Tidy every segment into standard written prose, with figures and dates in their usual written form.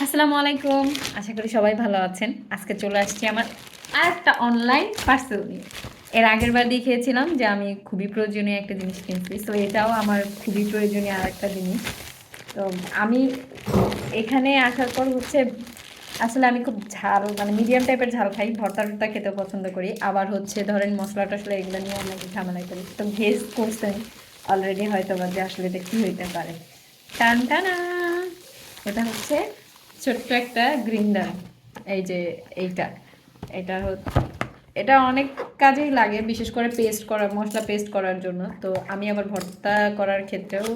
আসসালামু আলাইকুম। আশা করি সবাই ভালো আছেন। আজকে চলে আসছি আমার আরেকটা অনলাইন পার্সেল নিয়ে। এর আগের বার দেখিয়েছিলাম যে আমি খুবই প্রয়োজনীয় একটা জিনিস কিনছি। সো এটাও আমার খুবই প্রয়োজনীয় আরেকটা জিনিস। তো আমি এখানে আসার পর হচ্ছে আসলে আমি খুব ঝাল মানে মিডিয়াম টাইপের ঝাল খাই। ভর্তা টর্তা খেতেও পছন্দ করি। আবার হচ্ছে ধরেন মসলা টসলা এগুলো নিয়ে অনেক ঝামেলা করি। তো গেস করছেন অলরেডি হয়তোবা যে আসলে এটা কি হইতে পারে। টানটানা! এটা হচ্ছে ছোট্ট একটা গ্রিন্ডার। এই যে এইটা এটা এটা অনেক কাজেই লাগে, বিশেষ করে পেস্ট করা, মশলা পেস্ট করার জন্য। তো আমি আবার ভর্তা করার ক্ষেত্রেও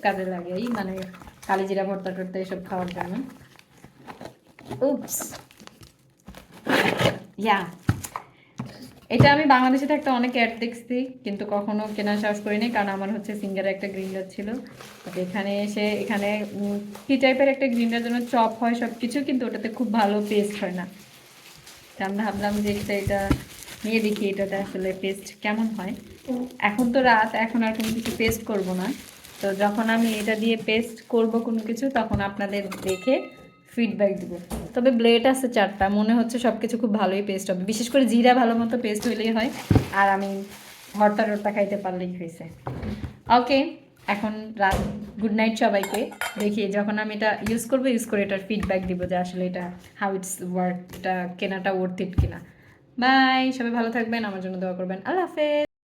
কাজে লাগেই, মানে কালিজিরা ভর্তা টর্তা এসব খাওয়ার জন্য। উপস, ইয়া, এটা আমি বাংলাদেশে একটা অনেক অ্যাড দেখছি, কিন্তু কখনো কেনার সাহস করিনি, কারণ আমার হচ্ছে সিঙ্গারে একটা গ্রিন্ডার ছিল। বাট এখানে এসে এখানে কি টাইপের একটা গ্রিন্ডার জন্য চপ হয় সব কিছু, কিন্তু ওটাতে খুব ভালো পেস্ট হয় না। তা আমি ভাবলাম যে এটা নিয়ে দেখি এটাতে আসলে পেস্ট কেমন হয়। এখন তো রাত, এখন আর কোনো কিছু পেস্ট করব না। তো যখন আমি এটা দিয়ে পেস্ট করব কোনো কিছু, তখন আপনাদের দেখে ফিডব্যাক দিব। তবে ব্লেড আছে 4টা, মনে হচ্ছে সব কিছু খুব ভালোই পেস্ট হবে, বিশেষ করে জিরা ভালো মতো পেস্ট হইলেই হয়। আর আমি ভর্তা টর্তা খাইতে পারলেই হয়েছে। ওকে, এখন রাত, গুড নাইট সবাইকে। দেখি যখন আমি এটা ইউজ করে এটার ফিডব্যাক দিব যে আসলে এটা হাউ ইটস ওয়ার্ক, এটা কেনাটা ওর্থ ইট কিনা। বাই, সবাই ভালো থাকবেন, আমার জন্য দোয়া করবেন। আল্লাহ হাফেজ।